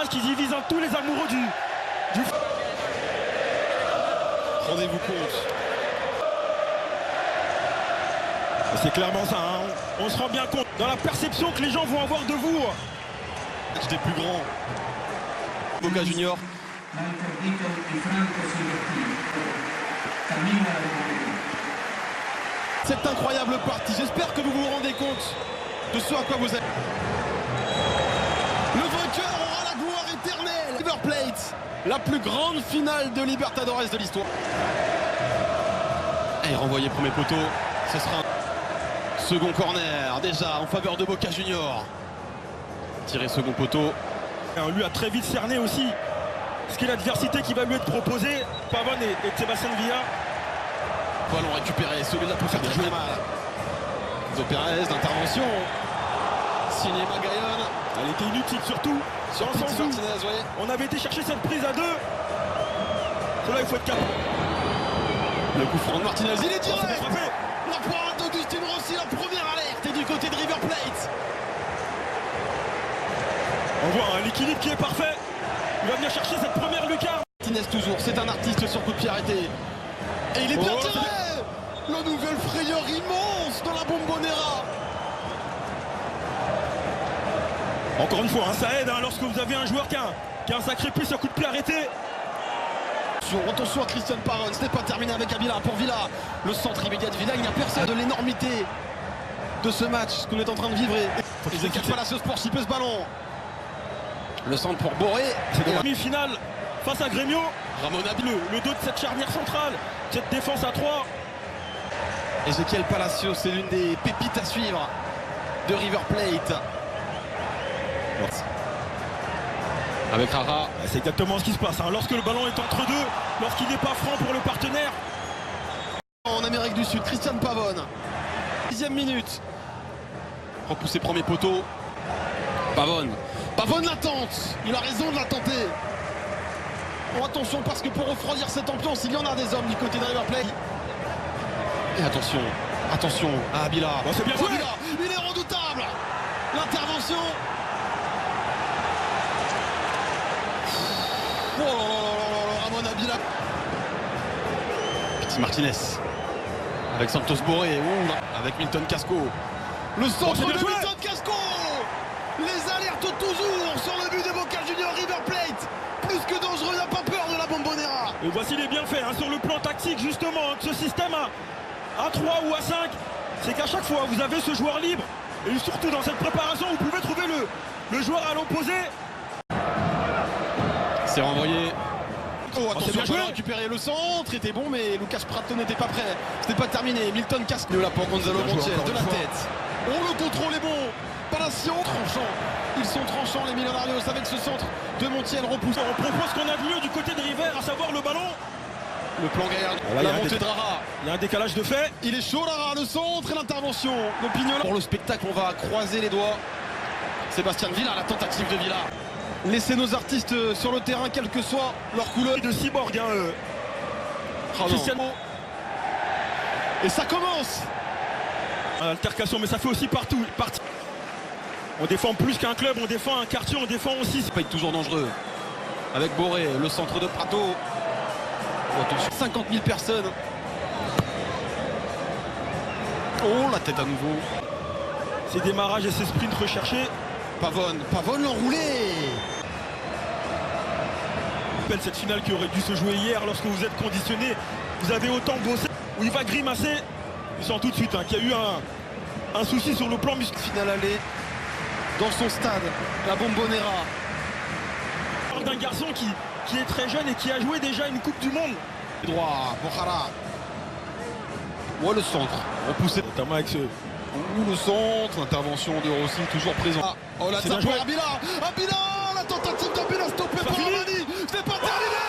match qui divise tous les amoureux du... Rendez-vous compte. C'est clairement ça, hein. On se rend bien compte dans la perception que les gens vont avoir de vous. Match des plus grands. Boca Junior. Cette incroyable partie, j'espère que vous vous rendez compte de ce à quoi vous êtes. Le vainqueur aura la gloire éternelle. River Plate, la plus grande finale de Libertadores de l'histoire. Et renvoyé premier poteau, ce sera un second corner déjà en faveur de Boca Junior. Tiré second poteau. On lui a très vite cerné aussi ce qu'est l'adversité qui va lui être proposée. Pavón et Sébastien Villa. Ballon récupéré, celui-là peut faire très mal. Enzo Pérez d'intervention. Signé Magaillon. Elle était inutile surtout. Sur Martinez, oui. On avait été chercher cette prise à deux. Cela, il faut être capable. Le coup franc de Martinez, il est direct. La pointe d'Augustin Rossi, la première alerte est du côté de River Plate. On voit l'équilibre qui est parfait. Il va venir chercher cette première lucarne. Martinez toujours, c'est un artiste sur coup de pied arrêté. Et il est bien tiré. La nouvelle frayeur immense dans la Bombonera. Encore une fois, hein, ça aide lorsque vous avez un joueur qui a un sacré pied sur coup de pied arrêté. Attention à Christian Pavón, ce n'est pas terminé avec Abila pour Villa. Le centre immédiat de Villa, il n'y a personne de l'énormité de ce match, ce qu'on est en train de vivre. Ezequiel Palacios pour chipper ce ballon. Le centre pour Boré. C'est la demi-finale face à Grêmio. Ramon Abila, le dos de cette charnière centrale, cette défense à 3. Ezequiel Palacios, c'est l'une des pépites à suivre de River Plate. Avec Rara. C'est exactement ce qui se passe. Hein. Lorsque le ballon est entre deux, lorsqu'il n'est pas franc pour le partenaire. En Amérique du Sud, Christian Pavón. 10e minute. Repoussé premier poteau. Pavón. Pavón la tente. Il a raison de la tenter. Oh, attention parce que pour refroidir cette ambiance, il y en a des hommes du côté de River Plate. Et attention. Attention à Abila. Bon, c'est bien joué. Abila, il est redoutable. L'intervention. Oh là là là, Ramon Abila. Petit Martinez. Avec Santos Boré. Avec Milton Casco. Le centre de Milton Casco. Les alertes toujours sur le but de Boca Junior. River Plate. Plus que dangereux, n'a pas peur de la Bombonera. Et voici les bienfaits sur le plan tactique justement de ce système à 3 ou à 5. C'est qu'à chaque fois vous avez ce joueur libre. Et surtout dans cette préparation, vous pouvez trouver le joueur à l'opposé. C'est renvoyé. Oh, attention, bien à récupérer le centre, était bon, mais Lucas Pratto n'était pas prêt. C'était pas terminé. Milton Casco là pour Gonzalo Montiel de la tête. Oh, le contrôle est bon. Palacio tranchant. Ils sont tranchants les Millonarios avec ce centre de Montiel repoussé. On propose ce qu'on a de mieux du côté de River, à savoir le ballon. Le plan Gaillard, la montée de Rara. Il y a un décalage de fait. Il est chaud Rara, le centre et l'intervention de Pignola. Pour le spectacle, on va croiser les doigts. Sébastien Villa, la tentative de Villa. Laissez nos artistes sur le terrain, quelle que soit leur couleur. De cyborg, hein, Cristiano. Et ça commence. Altercation, mais ça fait aussi partout. On défend plus qu'un club, on défend un quartier, on défend aussi. C'est pas toujours dangereux. Avec Boré, le centre de Pratto. Oh, attention, 50 000 personnes. Oh, la tête à nouveau. Ces démarrages et ces sprints recherchés. Pavón l'enroulé. Cette finale qui aurait dû se jouer hier lorsque vous êtes conditionné. Vous avez autant bossé où il va grimacer. Il sent tout de suite qu'il y a eu un souci sur le plan musculaire. Finale aller dans son stade, la Bombonera. On parle d'un garçon qui est très jeune et qui a joué déjà une Coupe du Monde. Droit, Bojara. Ouais, le centre. Repoussé. Notamment avec ce... le centre, l'intervention de Rossi toujours présent. Ah, oh la tape pour Abila. Abila, la tentative d'Abila stoppée par Armani. C'est pas terminé.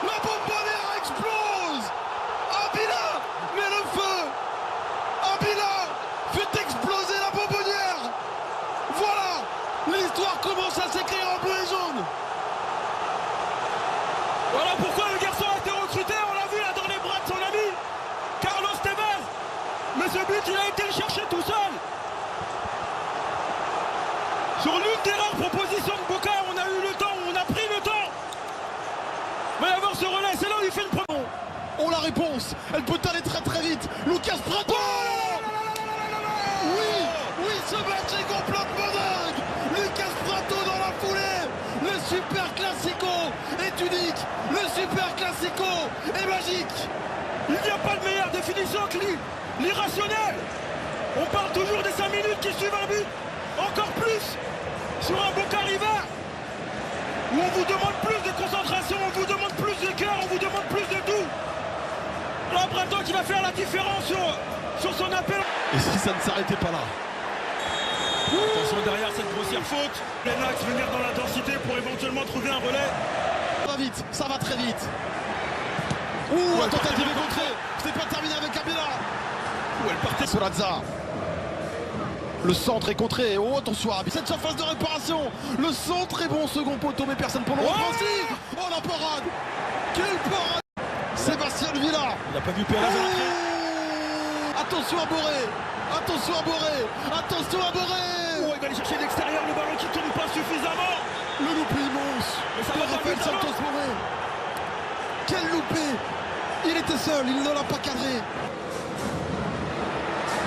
La Bombonera explose. Abila met le feu. Abila fait exploser la Bombonnière. Voilà, l'histoire commence à s'écrire en bleu et jaune. Voilà pourquoi le garçon a été recruté. On l'a vu là dans les bras de son ami Carlos Tevez. Mais ce but, il a été le chercher tout seul. Sur l'une des rares va y avoir ce relais, c'est là où il fait une promo. Oh la réponse, elle peut aller très très vite. Lucas Prato. Oui, oui, ce match est complètement dingue. Lucas Prato dans la foulée. Le super classico est unique. Le super classico est magique. Il n'y a pas de meilleure définition que l'irrationnel. On parle toujours des 5 minutes qui suivent un but. Encore plus sur un Boca River où on vous demande plus de concentration, on vous demande plus de cœur, on vous demande plus de tout. Là, Prato qui va faire la différence sur son appel. Et si ça ne s'arrêtait pas là? Attention derrière cette grossière faute. Lennox venir dans la densité pour éventuellement trouver un relais. Ça va vite, ça va très vite. Ouh, la tentative est contrée. C'est pas terminé avec Kabila. Où elle partait. Soladza. Le centre est contré. Oh, attention, cette surface de réparation. Le centre est bon, second poteau, mais personne pour le repenser. Oh, la parade. Quelle parade. Sébastien Villa. Il n'a pas vu Pérez. Attention à Boré. Attention à Boré. Attention à Boré. Oh, il va aller chercher l'extérieur, le ballon qui tourne pas suffisamment. Le loupé immense. Mais ça de va pas Raphaël but, Santos Boré. Quel loupé. Il était seul, il ne l'a pas cadré.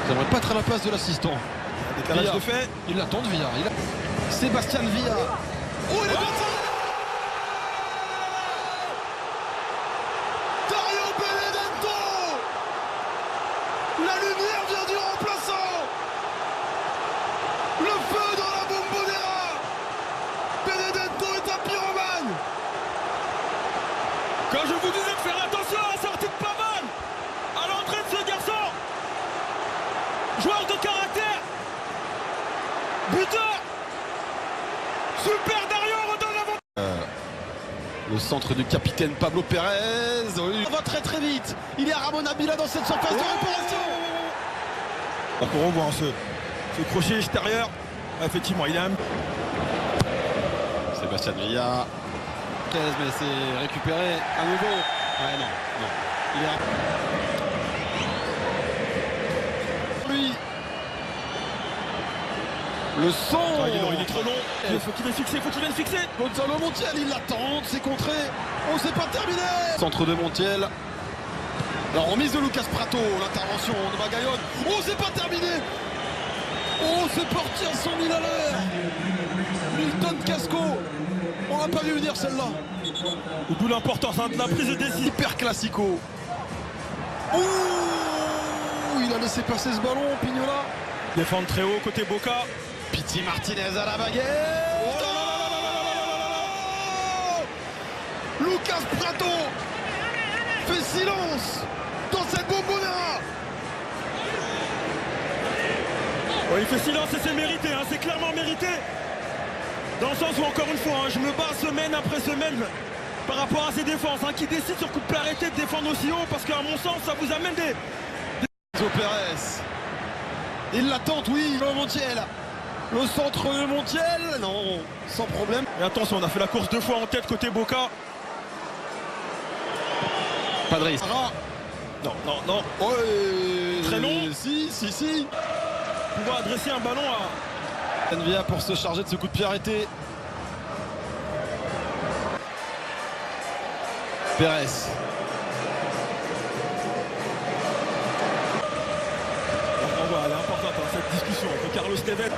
J'aimerais pas être à la place de l'assistant. Décalage de fait. Il l'attend de Villa. Sébastien Villa. Oh, il est passé. Dario Benedetto. La lumière vient du remplaçant. Le feu dans la bombonera. Benedetto est un pyromane. Quand je vous disais de faire attention à la sortie de Pavone, à l'entrée de ce garçon, joueur de caractère, buteur, super Dario redonne l'avantage. Le centre du capitaine Pablo Pérez. Oui. On va très très vite. Il y a Ramon Abila dans cette surface de réparation. On revoit ce crochet extérieur. Effectivement, il a un... Sébastien Villa. Mais c'est récupéré à nouveau. Ouais, non. Il est... Lui. Le son. Il est trop long. Il faut qu'il vienne fixer, Gonzalo Montiel, il l'attend, c'est contré. Oh, c'est pas terminé. Centre de Montiel. La remise de Lucas Prato, l'intervention de Magaillon. Oh, c'est pas terminé. Oh, c'est parti à 100 000 à l'heure. Milton Casco. On n'a pas vu venir celle-là. D'où l'importance de la prise de décision. Hyper classico. Ouh, il a laissé passer ce ballon, Pignola. Défendre très haut côté Boca. Piti Martinez à la baguette. Lucas Prato fait silence dans cette bombonera. Oh, il fait silence et c'est mérité, hein, c'est clairement mérité. Dans le sens où, encore une fois, hein, je me bats semaine après semaine par rapport à ces défenses, hein, qui décident sur coup de pied arrêté de défendre aussi haut, parce qu'à mon sens, ça vous amène des... Pérez. Il l'attend, oui, le Montiel. Le centre de Montiel, non, sans problème. Et attention, on a fait la course 2 fois en tête côté Boca. Padris. Non. Ouais, très long. Si. Pouvoir adresser un ballon à... Envia pour se charger de ce coup de pied arrêté. Pérez. Elle est importante, hein, cette discussion entre Carlos Tevez.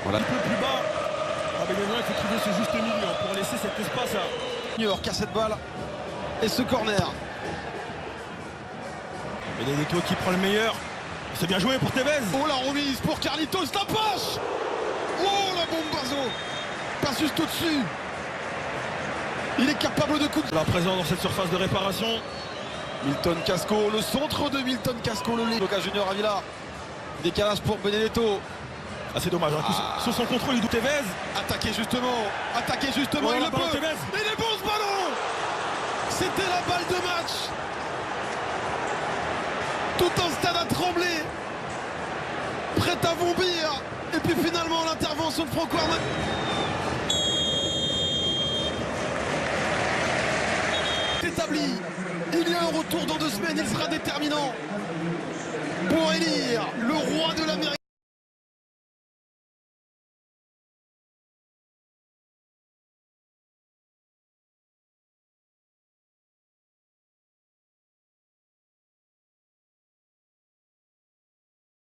Voilà. Un peu plus bas. Mais maintenant, il faut trouver ce juste milieu hein, pour laisser cet espace à... New York a cette balle. Et ce corner. Benedetto qui prend le meilleur. C'est bien joué pour Tevez. Oh, la remise pour Carlitos, la passe. Oh, la bombazo. Passe juste au-dessus. Il est capable de coup de... La présence dans cette surface de réparation. Milton Casco, le centre de Milton Casco, le Boca Junior Avila. Décalage pour Benedetto. Ah, c'est dommage, hein, sur son contrôle, il doute Tevez. Attaquer justement, Oh, il le peut. Tevez. Il est bon ce ballon. C'était la balle de match. Tout un stade a tremblé. Prêt à vomir. Et puis finalement l'intervention de Franco Armani. Établi. Il y a un retour dans 2 semaines, il sera déterminant pour élire le roi de l'Amérique.